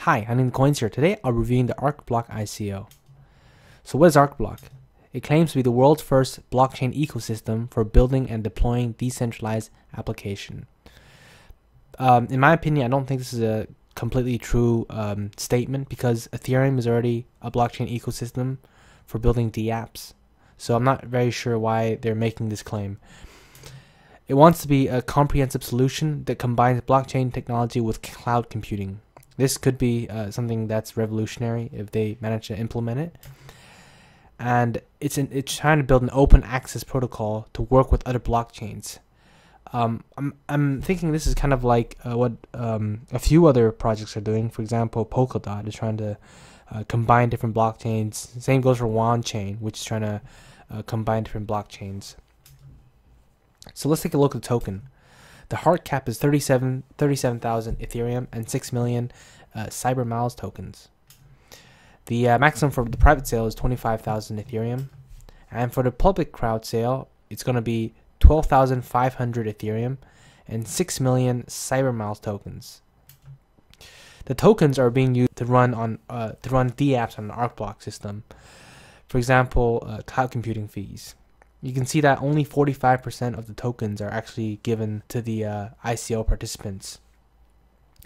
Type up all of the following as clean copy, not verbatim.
Hi, I'm Coins here. Today I'll be reviewing the ArcBlock ICO. So what is ArcBlock? It claims to be the world's first blockchain ecosystem for building and deploying decentralized application. In my opinion, I don't think this is a completely true statement because Ethereum is already a blockchain ecosystem for building dApps. So I'm not very sure why they're making this claim. It wants to be a comprehensive solution that combines blockchain technology with cloud computing. This could be something that's revolutionary if they manage to implement it. And it's trying to build an open access protocol to work with other blockchains. I'm thinking this is kind of like what a few other projects are doing. For example, Polkadot is trying to combine different blockchains. Same goes for WanChain, which is trying to combine different blockchains. So let's take a look at the token. The hard cap is 37,000 Ethereum and 6 million CyberMiles tokens. The maximum for the private sale is 25,000 Ethereum, and for the public crowd sale, it's going to be 12,500 Ethereum and 6 million CyberMiles tokens. The tokens are being used to run dApps on the ArcBlock system. For example, cloud computing fees. You can see that only 45% of the tokens are actually given to the ICO participants.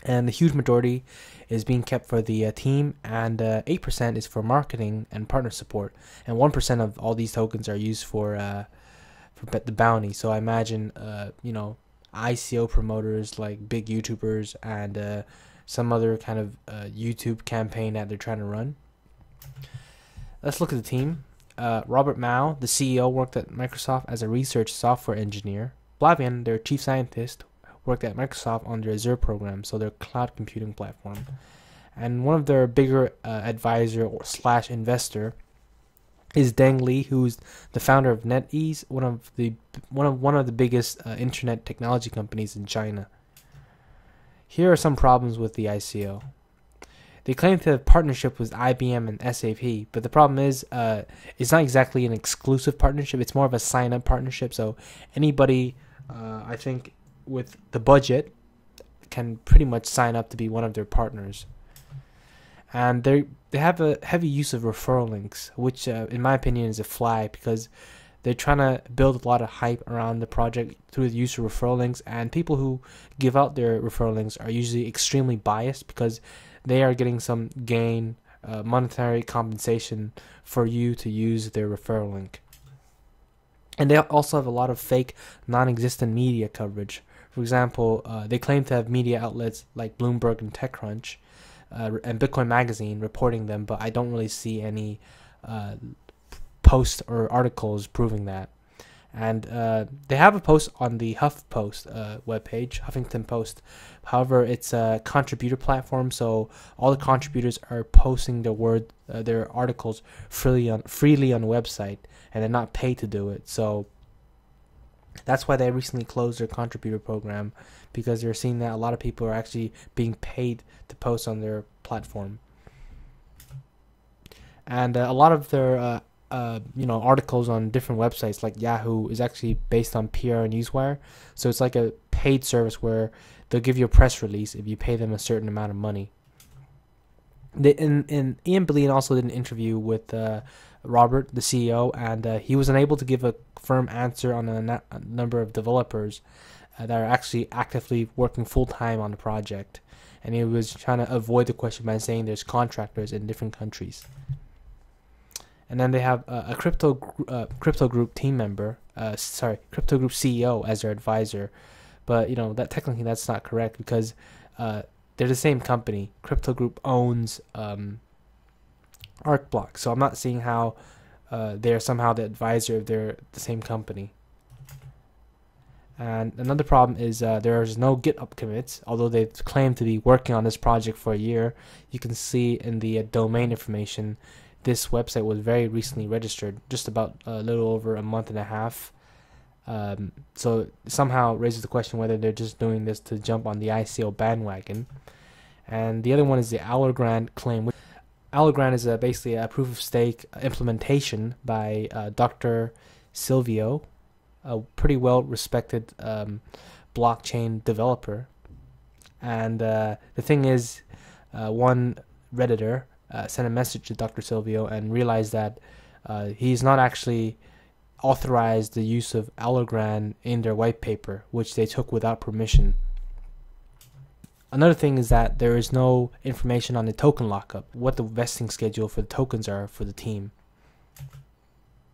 And the huge majority is being kept for the team, and 8% is for marketing and partner support. And 1% of all these tokens are used for the bounty. So I imagine, ICO promoters like big YouTubers and some other kind of YouTube campaign that they're trying to run. Let's look at the team. Robert Mao, the CEO, worked at Microsoft as a research software engineer. Blavian, their chief scientist, worked at Microsoft on their Azure program, so their cloud computing platform. And one of their bigger advisor or / investor is Deng Li, who's the founder of NetEase, one of the biggest internet technology companies in China. Here are some problems with the ICO. They claim to have partnership with IBM and SAP, but the problem is it's not exactly an exclusive partnership. It's more of a sign-up partnership. So anybody, I think, with the budget can pretty much sign up to be one of their partners. And they have a heavy use of referral links, which in my opinion is a flag because they're trying to build a lot of hype around the project through the use of referral links. And people who give out their referral links are usually extremely biased because they are getting some gain, monetary compensation for you to use their referral link. And they also have a lot of fake, non-existent media coverage. For example, they claim to have media outlets like Bloomberg and TechCrunch and Bitcoin Magazine reporting them, but I don't really see any posts or articles proving that. And they have a post on the HuffPost webpage, Huffington Post. However, it's a contributor platform, so all the contributors are posting their articles freely on the website, and they're not paid to do it. So that's why they recently closed their contributor program, because they're seeing that a lot of people are actually being paid to post on their platform. And a lot of their articles on different websites like Yahoo is actually based on PR and Newswire. So it's like a paid service where they'll give you a press release if you pay them a certain amount of money. Ian Billion also did an interview with Robert, the CEO, and he was unable to give a firm answer on a number of developers that are actually actively working full-time on the project. And he was trying to avoid the question by saying there's contractors in different countries. And then they have a crypto group team member, crypto group CEO as their advisor, but that technically that's not correct because they're the same company. Crypto group owns ArcBlock, so I'm not seeing how they're somehow the advisor if they're the same company. And another problem is there's no GitHub commits, although they've claimed to be working on this project for a year. You can see in the domain information. This website was very recently registered, just about a little over a month and a half. So somehow raises the question whether they're just doing this to jump on the ICO bandwagon. And the other one is the Algorand claim. Algorand is basically a proof of stake implementation by Dr. Silvio, a pretty well respected blockchain developer. And the thing is, one Redditor sent a message to Dr. Silvio and realized that he's not actually authorized the use of Allergan in their white paper, which they took without permission. Another thing is that there is no information on the token lockup, what the vesting schedule for the tokens are for the team.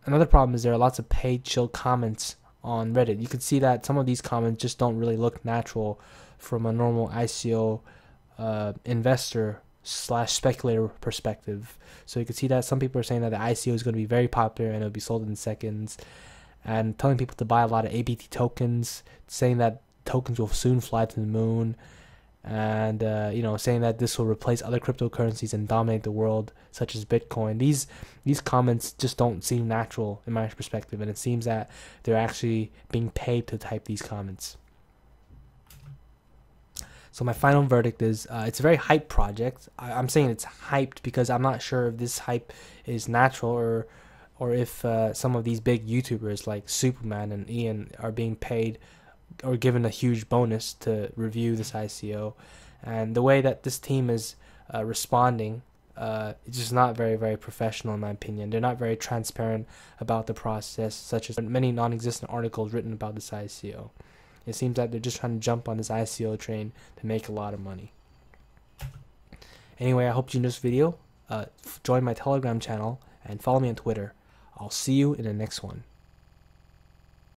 Another problem is there are lots of paid chill comments on Reddit. You can see that some of these comments just don't really look natural from a normal ICO investor / speculator perspective. So you can see that some people are saying that the ICO is going to be very popular and it'll be sold in seconds, and telling people to buy a lot of ABT tokens, saying that tokens will soon fly to the moon, and saying that this will replace other cryptocurrencies and dominate the world, such as Bitcoin. These comments just don't seem natural in my perspective, and it seems that they're actually being paid to type these comments. So my final verdict is it's a very hyped project. I'm saying it's hyped because I'm not sure if this hype is natural or if some of these big YouTubers like Superman and Ian are being paid or given a huge bonus to review this ICO. And the way that this team is responding, it's just not very, very professional in my opinion. They're not very transparent about the process, such as many non-existent articles written about this ICO. It seems that they're just trying to jump on this ICO train to make a lot of money. Anyway, I hope you enjoyed this video. Join my Telegram channel and follow me on Twitter. I'll see you in the next one.